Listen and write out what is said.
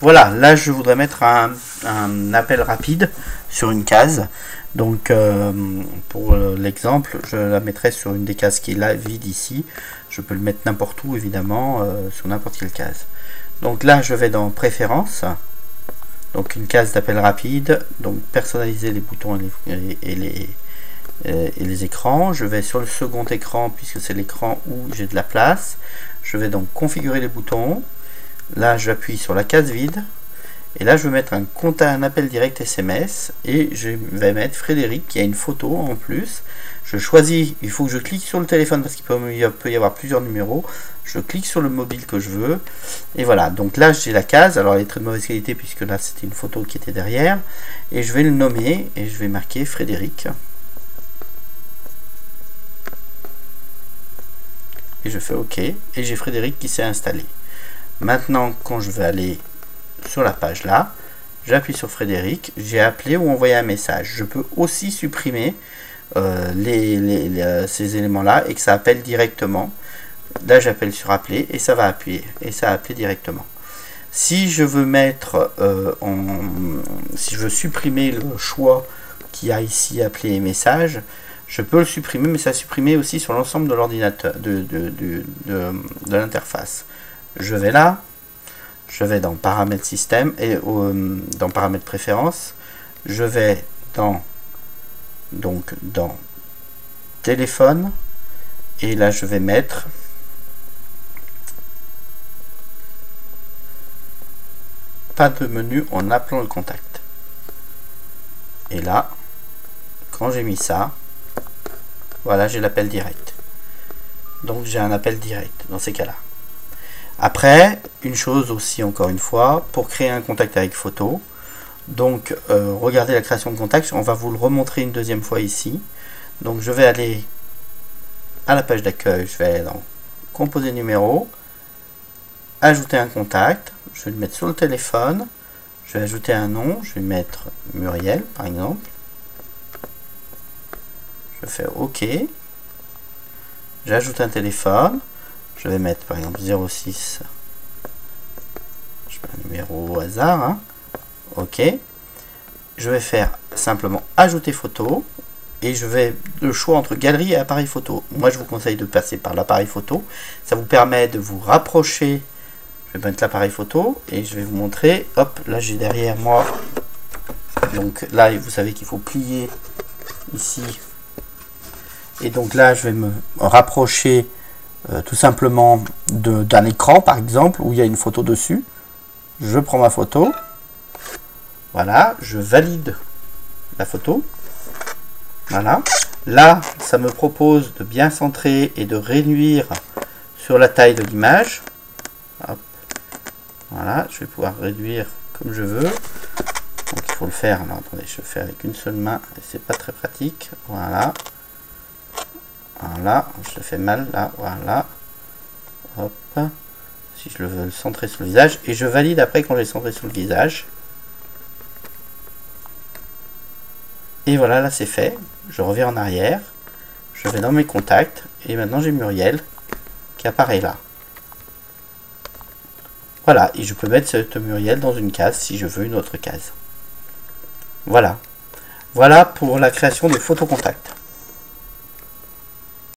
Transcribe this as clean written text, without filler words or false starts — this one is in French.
Voilà, là je voudrais mettre un appel rapide sur une case. Donc pour l'exemple, je la mettrai sur une des cases qui est là, vide ici. Je peux le mettre n'importe où évidemment, sur n'importe quelle case. Donc là je vais dans préférences. Donc une case d'appel rapide. Donc personnaliser les boutons et les écrans. Je vais sur le second écran puisque c'est l'écran où j'ai de la place. Je vais donc configurer les boutons. Là j'appuie sur la case vide. Et là, je vais mettre un appel direct SMS et je vais mettre Frédéric qui a une photo en plus. Je choisis, il faut que je clique sur le téléphone parce qu'il peut y avoir plusieurs numéros. Je clique sur le mobile que je veux. Et voilà, donc là, j'ai la case. Alors, elle est très de mauvaise qualité puisque là, c'était une photo qui était derrière. Et je vais le nommer et je vais marquer Frédéric. Et je fais OK. Et j'ai Frédéric qui s'est installé. Maintenant, quand je vais aller sur la page là, j'appuie sur Frédéric, j'ai appelé ou envoyé un message. Je peux aussi supprimer ces éléments là et que ça appelle directement. Là j'appelle sur appeler et ça va appuyer et ça a appelé directement. Si je veux mettre si je veux supprimer le choix qui a ici appelé et message, je peux le supprimer, mais ça supprimer aussi sur l'ensemble de l'ordinateur de l'interface. Je vais là. Je vais dans paramètres système et dans paramètres préférences. Je vais dans téléphone et là je vais mettre pas de menu en appelant le contact. Et là, quand j'ai mis ça, voilà, j'ai l'appel direct. Donc j'ai un appel direct dans ces cas-là. Après, une chose aussi, encore une fois, pour créer un contact avec photo, donc regardez la création de contact, on va vous le remontrer une deuxième fois ici. Donc je vais aller à la page d'accueil, je vais aller dans composer numéro, ajouter un contact, je vais le mettre sur le téléphone, je vais ajouter un nom, je vais mettre Muriel par exemple. Je fais OK, j'ajoute un téléphone. Je vais mettre par exemple 06. Je mets un numéro au hasard. Hein. OK. Je vais faire simplement ajouter photo. Et je vais le choix entre galerie et appareil photo. Moi, je vous conseille de passer par l'appareil photo. Ça vous permet de vous rapprocher. Je vais mettre l'appareil photo et je vais vous montrer. Hop, là j'ai derrière moi. Donc là, vous savez qu'il faut plier ici. Et donc là, je vais me rapprocher. Tout simplement d'un écran par exemple où il y a une photo dessus. Je prends ma photo, voilà, je valide la photo, voilà. Là ça me propose de bien centrer et de réduire sur la taille de l'image. Voilà, je vais pouvoir réduire comme je veux. Donc il faut le faire, alors attendez, je le fais avec une seule main et c'est pas très pratique. Voilà. Voilà, je le fais mal là, voilà. Hop. Si je le veux le centrer sur le visage. Et je valide après quand j'ai centré sur le visage. Et voilà, là c'est fait. Je reviens en arrière. Je vais dans mes contacts. Et maintenant j'ai Muriel qui apparaît là. Voilà, et je peux mettre cette Muriel dans une case si je veux une autre case. Voilà. Voilà pour la création des photos contacts.